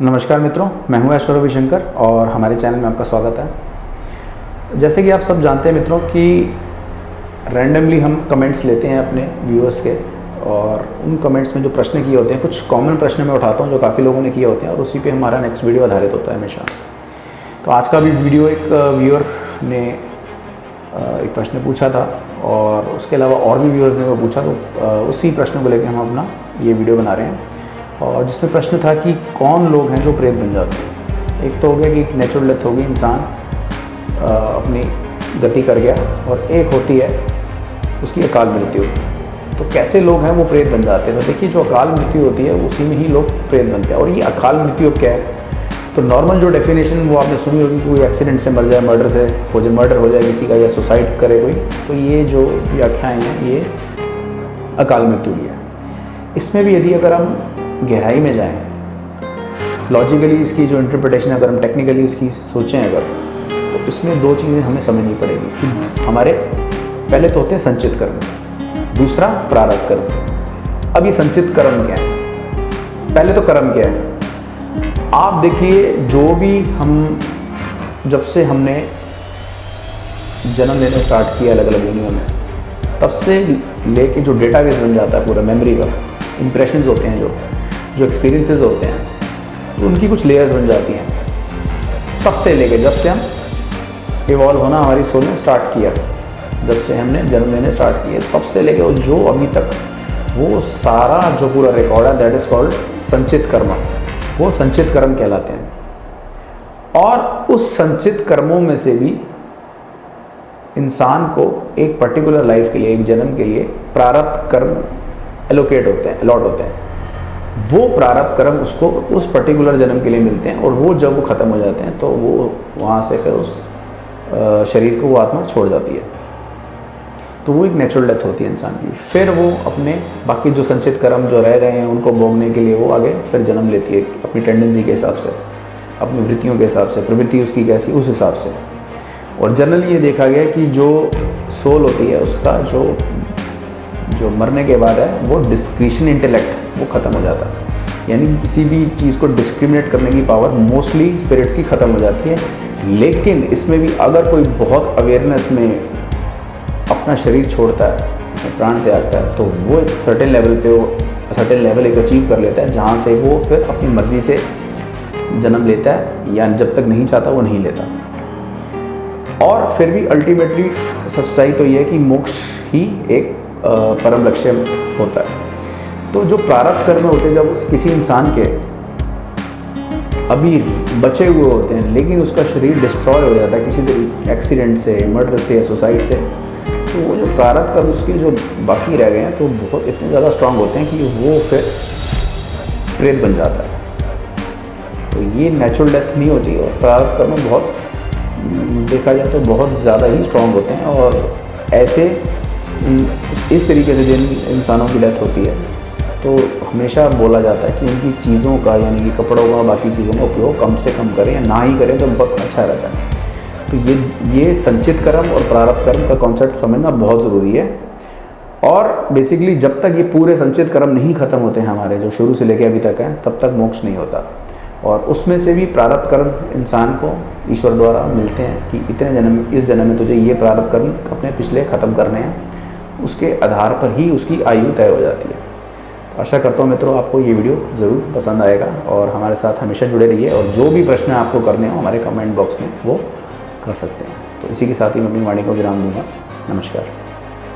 नमस्कार मित्रों, मैं हूं ऐश्वर्य रविशंकर और हमारे चैनल में आपका स्वागत है। जैसे कि आप सब जानते हैं मित्रों कि रैंडमली हम कमेंट्स लेते हैं अपने व्यूअर्स के, और उन कमेंट्स में जो प्रश्न किए होते हैं, कुछ कॉमन प्रश्न मैं उठाता हूं जो काफ़ी लोगों ने किए होते हैं और उसी पे हमारा नेक्स्ट वीडियो आधारित होता है हमेशा। तो आज का भी वीडियो एक व्यूअर ने एक प्रश्न पूछा था और उसके अलावा और भी व्यूअर्स ने वो पूछा, तो उसी प्रश्न को लेकर हम अपना ये वीडियो बना रहे हैं। और जिसमें प्रश्न था कि कौन लोग हैं जो प्रेत बन जाते हैं। एक तो हो गया कि नेचुरल डेथ होगी, इंसान अपनी गति कर गया, और एक होती है उसकी अकाल मृत्यु। तो कैसे लोग हैं वो प्रेत बन जाते हैं? तो देखिए, जो अकाल मृत्यु होती है उसी में ही लोग प्रेत बनते हैं। और ये अकाल मृत्यु क्या है? तो नॉर्मल जो डेफिनेशन वो आपने सुनी होगी, कोई एक्सीडेंट से मर जाए, मर्डर हो जाए किसी का, या सुसाइड करे कोई, तो ये जो व्याख्याएँ हैं ये अकाल मृत्यु की है। इसमें भी यदि अगर हम गहराई में जाएं, लॉजिकली इसकी जो इंटरप्रिटेशन, अगर हम टेक्निकली उसकी सोचें अगर, तो इसमें दो चीज़ें हमें समझनी पड़ेगी कि हमारे पहले तो होते हैं संचित कर्म, दूसरा प्रारब्ध कर्म। अब ये संचित कर्म क्या है? पहले तो कर्म क्या है? आप देखिए, जो भी हम जब से हमने जन्म लेना स्टार्ट किया अलग अलग दुनिया में, तब से लेके जो डेटाबेस बन जाता है पूरा मेमोरी का, इंप्रेशंस होते हैं, जो एक्सपीरियंसेस होते हैं, तो उनकी कुछ लेयर्स बन जाती हैं। तब से लेके जब से हम इवॉल्व होना हमारी सोल ने स्टार्ट किया, जब से हमने जन्म लेने स्टार्ट किए, तब से लेके जो अभी तक वो सारा जो पूरा रिकॉर्ड है, दैट इज़ कॉल्ड संचित कर्म। वो संचित कर्म कहलाते हैं। और उस संचित कर्मों में से भी इंसान को एक पर्टिकुलर लाइफ के लिए, एक जन्म के लिए प्रारब्ध कर्म एलोकेट होते हैं, अलॉट होते हैं। वो प्रारब्ध कर्म उसको उस पर्टिकुलर जन्म के लिए मिलते हैं, और वो जब वो ख़त्म हो जाते हैं तो वो वहाँ से फिर उस शरीर को वो आत्मा छोड़ जाती है। तो वो एक नेचुरल डेथ होती है इंसान की। फिर वो अपने बाकी जो संचित कर्म जो रह गए हैं उनको भोगने के लिए वो आगे फिर जन्म लेती है, अपनी टेंडेंसी के हिसाब से, अपनी वृत्तियों के हिसाब से, प्रवृत्ति उसकी कैसी उस हिसाब से। और जनरली ये देखा गया कि जो सोल होती है उसका जो मरने के बाद है वो डिस्क्रिशन इंटेलेक्ट वो ख़त्म हो जाता है। यानी किसी भी चीज़ को डिस्क्रिमिनेट करने की पावर मोस्टली स्पिरिट्स की ख़त्म हो जाती है। लेकिन इसमें भी अगर कोई बहुत अवेयरनेस में अपना शरीर छोड़ता है, प्राण त्यागता है, तो वो एक सर्टेन लेवल पे वो सर्टेन लेवल एक अचीव कर लेता है, जहाँ से वो फिर अपनी मर्जी से जन्म लेता है, या जब तक नहीं चाहता वो नहीं लेता। और फिर भी अल्टीमेटली सच्चाई तो ये है कि मोक्ष ही एक परम लक्ष्य होता है। तो जो प्रारब्ध कर्म होते हैं, जब किसी इंसान के अभी बचे हुए होते हैं लेकिन उसका शरीर डिस्ट्रॉय हो जाता है किसी एक्सीडेंट से, मर्डर से या सुसाइड से, तो वो जो प्रारब्ध कर्म उसके जो बाकी रह गए हैं तो बहुत इतने ज़्यादा स्ट्रांग होते हैं कि वो फिर प्रेत बन जाता है। तो ये नेचुरल डेथ नहीं होती, और प्रारब्ध कर्म बहुत देखा जाए तो बहुत ज़्यादा ही स्ट्रांग होते हैं। और ऐसे इस तरीके से जिन इंसानों की डेथ होती है तो हमेशा बोला जाता है कि उनकी चीज़ों का, यानी कि कपड़ों का, बाकी चीज़ों का उपयोग कम से कम करें या ना ही करें तो बहुत अच्छा रहता है। तो ये संचित कर्म और प्रारब्ध कर्म का कॉन्सेप्ट समझना बहुत ज़रूरी है। और बेसिकली जब तक ये पूरे संचित कर्म नहीं ख़त्म होते हैं हमारे, जो शुरू से लेकर अभी तक हैं, तब तक मोक्ष नहीं होता। और उसमें से भी प्रारब्ध कर्म इंसान को ईश्वर द्वारा मिलते हैं कि इतने जन्म, इस जन्म में तुझे ये प्रारब्ध कर्म अपने पिछले ख़त्म करने हैं। उसके आधार पर ही उसकी आयु तय हो जाती है। तो आशा करता हूँ मित्रों आपको ये वीडियो ज़रूर पसंद आएगा, और हमारे साथ हमेशा जुड़े रहिए। और जो भी प्रश्न आपको करने हो हमारे कमेंट बॉक्स में वो कर सकते हैं। तो इसी के साथ ही मैं अपनी वाणी को विराम दूंगा। नमस्कार।